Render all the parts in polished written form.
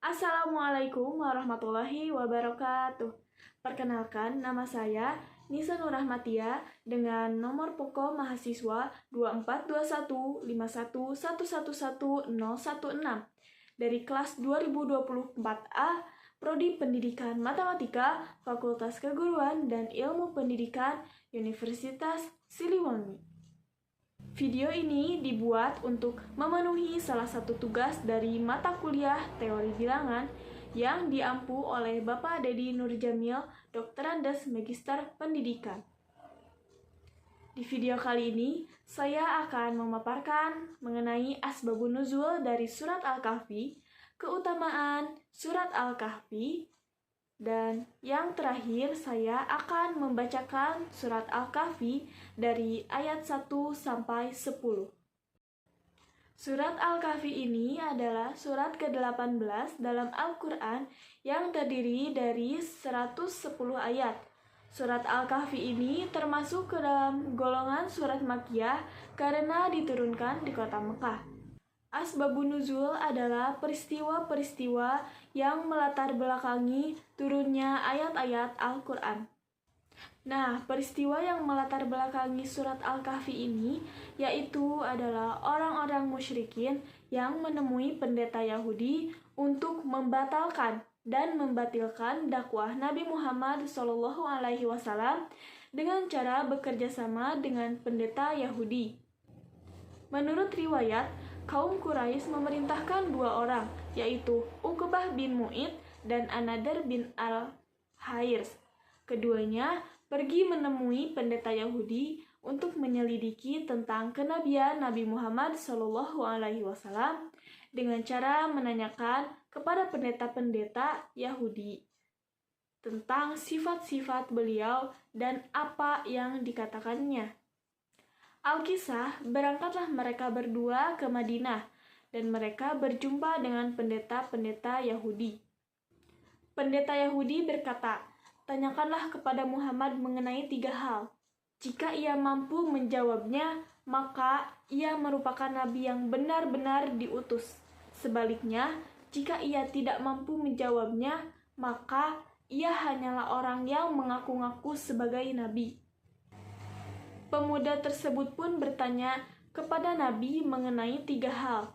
Assalamualaikum warahmatullahi wabarakatuh. Perkenalkan, nama saya Nisa Nurrahmatia dengan nomor pokok mahasiswa 242151111016 dari kelas 2024A, Prodi Pendidikan Matematika, Fakultas Keguruan dan Ilmu Pendidikan, Universitas Siliwangi. Video ini dibuat untuk memenuhi salah satu tugas dari mata kuliah Teori Bilangan yang diampu oleh Bapak Dedi Nurjamil, Doktorandes Magister Pendidikan. Di video kali ini, saya akan memaparkan mengenai asbabun nuzul dari surat Al-Kahfi, keutamaan surat Al-Kahfi, dan yang terakhir saya akan membacakan surat Al-Kahfi dari ayat 1 sampai 10. Surat Al-Kahfi ini adalah surat ke-18 dalam Al-Quran yang terdiri dari 110 ayat. Surat Al-Kahfi ini termasuk ke dalam golongan surat Makkiyah karena diturunkan di kota Mekah. Asbabun nuzul adalah peristiwa-peristiwa yang melatar belakangi turunnya ayat-ayat Al-Quran. Nah, peristiwa yang melatar belakangi surat Al-Kahfi ini yaitu adalah orang-orang musyrikin yang menemui pendeta Yahudi untuk membatalkan dan membatilkan dakwah Nabi Muhammad SAW dengan cara bekerja sama dengan pendeta Yahudi. Menurut riwayat, kaum Quraisy memerintahkan dua orang, yaitu Uqbah bin Mu'id dan Anadar bin Al-Hairs. Keduanya pergi menemui pendeta Yahudi untuk menyelidiki tentang kenabian Nabi Muhammad SAW dengan cara menanyakan kepada pendeta-pendeta Yahudi tentang sifat-sifat beliau dan apa yang dikatakannya. Alkisah, berangkatlah mereka berdua ke Madinah, dan mereka berjumpa dengan pendeta-pendeta Yahudi. Pendeta Yahudi berkata, "Tanyakanlah kepada Muhammad mengenai 3 hal. Jika ia mampu menjawabnya, maka ia merupakan nabi yang benar-benar diutus. Sebaliknya, jika ia tidak mampu menjawabnya, maka ia hanyalah orang yang mengaku-ngaku sebagai nabi." Pemuda tersebut pun bertanya kepada Nabi mengenai 3 hal.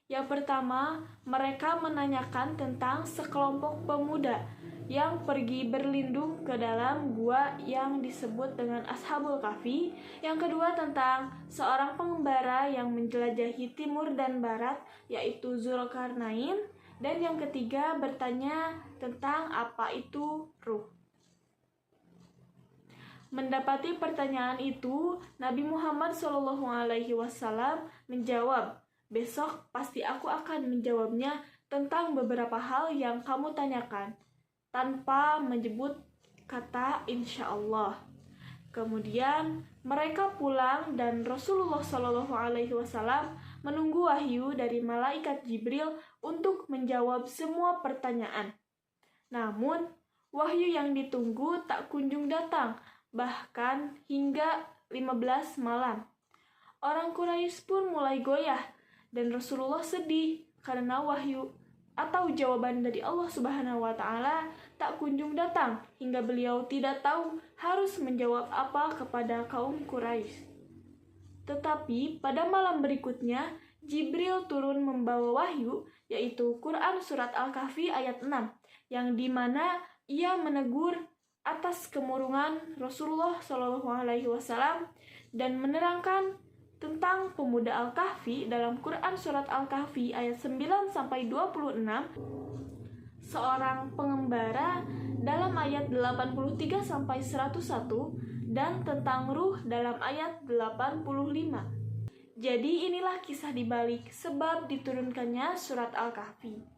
Yang pertama, mereka menanyakan tentang sekelompok pemuda yang pergi berlindung ke dalam gua yang disebut dengan Ashabul Kahfi. Yang kedua, tentang seorang pengembara yang menjelajahi timur dan barat, yaitu Zulkarnain. Dan yang ketiga, bertanya tentang apa itu ruh. Mendapati pertanyaan itu, Nabi Muhammad SAW menjawab, "Besok pasti aku akan menjawabnya tentang beberapa hal yang kamu tanyakan," tanpa menyebut kata insya Allah. Kemudian mereka pulang dan Rasulullah SAW menunggu wahyu dari malaikat Jibril untuk menjawab semua pertanyaan. Namun, wahyu yang ditunggu tak kunjung datang, bahkan hingga 15 malam. Orang Quraisy pun mulai goyah dan Rasulullah sedih karena wahyu atau jawaban dari Allah Subhanahu wa taala tak kunjung datang hingga beliau tidak tahu harus menjawab apa kepada kaum Quraisy. Tetapi pada malam berikutnya Jibril turun membawa wahyu, yaitu Quran surat Al-Kahfi ayat 6, yang dimana ia menegur atas kemurungan Rasulullah SAW dan menerangkan tentang pemuda Al-Kahfi dalam Quran surat Al-Kahfi ayat 9-26, seorang pengembara dalam ayat 83-101 dan tentang ruh dalam ayat 85. Jadi inilah kisah dibalik sebab diturunkannya surat Al-Kahfi.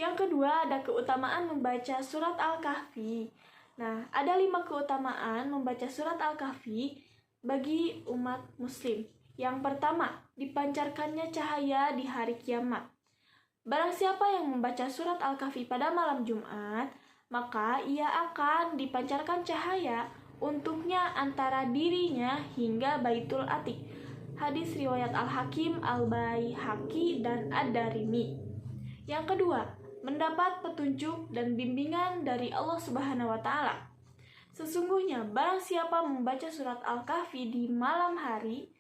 Yang kedua, ada keutamaan membaca surat Al-Kahfi. Nah, ada 5 keutamaan membaca surat Al-Kahfi bagi umat muslim. Yang pertama, dipancarkannya cahaya di hari kiamat. Barang siapa yang membaca surat Al-Kahfi pada malam Jumat, maka ia akan dipancarkan cahaya untuknya antara dirinya hingga Baitul Atiq. Hadis riwayat Al-Hakim, Al-Baihaqi, dan Ad-Darimi. Yang kedua, mendapat petunjuk dan bimbingan dari Allah Subhanahu wa taala. Sesungguhnya barang siapa membaca surat Al-Kahfi di malam hari,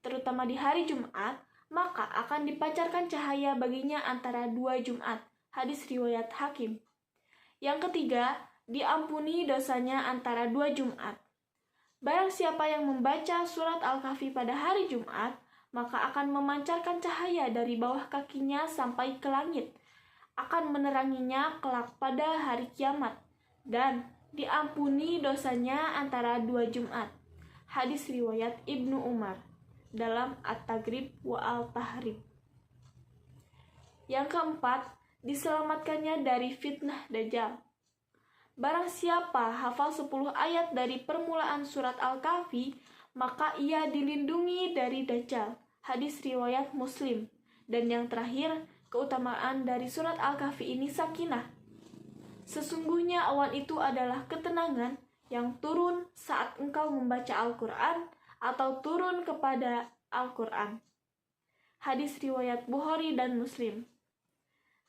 terutama di hari Jumat, maka akan dipancarkan cahaya baginya antara 2 Jumat. Hadis riwayat Hakim. Yang ketiga, diampuni dosanya antara 2 Jumat. Barang siapa yang membaca surat Al-Kahfi pada hari Jumat, maka akan memancarkan cahaya dari bawah kakinya sampai ke langit, akan meneranginya kelak pada hari kiamat, dan diampuni dosanya antara 2 Jumat. Hadis riwayat Ibnu Umar dalam At-Taghrib wa Al-Tahrib. Yang keempat, diselamatkannya dari fitnah Dajjal. Barang siapa hafal 10 ayat dari permulaan surat Al-Kahfi, maka ia dilindungi dari Dajjal. Hadis riwayat Muslim. Dan yang terakhir, keutamaan dari surat Al-Kahfi ini sakinah. Sesungguhnya awan itu adalah ketenangan yang turun saat engkau membaca Al-Quran atau turun kepada Al-Quran. Hadis riwayat Bukhari dan Muslim.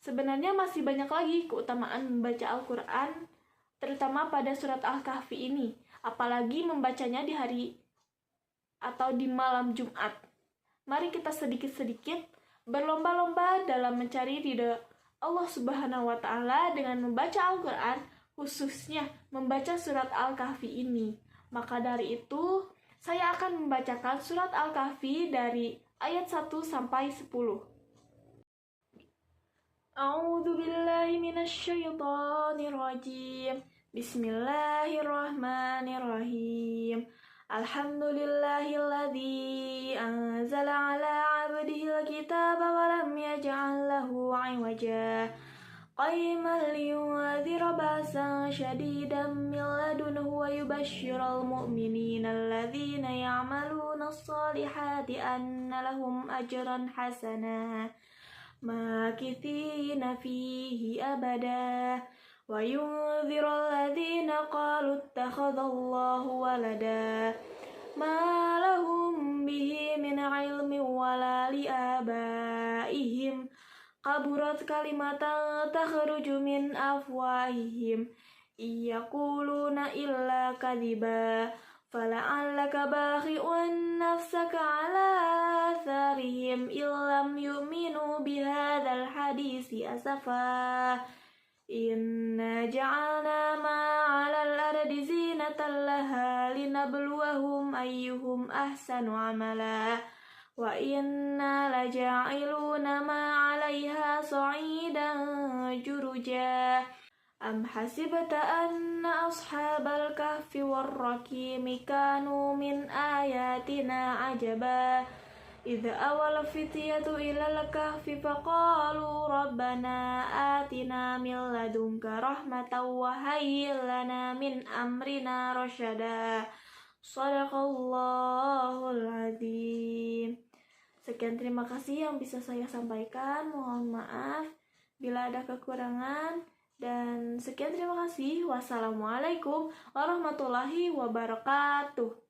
Sebenarnya masih banyak lagi keutamaan membaca Al-Quran, terutama pada surat Al-Kahfi ini, apalagi membacanya di hari atau di malam Jumat. Mari kita sedikit-sedikit berlomba-lomba dalam mencari ridha Allah Subhanahu wa taala dengan membaca Al-Quran, khususnya membaca surat Al-Kahfi ini. Maka dari itu, saya akan membacakan surat Al-Kahfi dari ayat 1 sampai 10. A'udzu billahi minasyaitonir rajim. Bismillahirrahmanirrahim. Alhamdulillahilladzi anzala ala 'abdihil kitaba wa lam yaj'al lahu 'iwaja qayyiman liyunzira ba'san shadidan min ladunhu wa yubashshiral mu'minina alladzina ya'maluna as-salihati anna lahum ajran hasana makithina fihi abada wa yunzirul ladzina qalu ittakhadallahu walada ma lahum bihi min ilmin wala liabaihim kaburat kalimatan takhruju min afwahihim yaquluna illa kadhiba fala'allaka bakhi'un nafsaka ala atharihim illam yu'minu bihadzal hadisi asafa inna ja'alna ma'alal ardi zinatan laha linabluwahum ayyuhum ahsanu amala wa inna laja'iluna ma'alaiha sa'idan juruja am hasibta anna ashabal kahfi warraqimi kanu min ayatina ajaba idza awal fityatu ilal kahfi faqalu rabbana atina min ladunka rahmatan wa hayyi lana min amrina rasyada. Shadaqallahul azim. Sekian, terima kasih yang bisa saya sampaikan. Mohon maaf bila ada kekurangan. Dan sekian, terima kasih. Wassalamualaikum warahmatullahi wabarakatuh.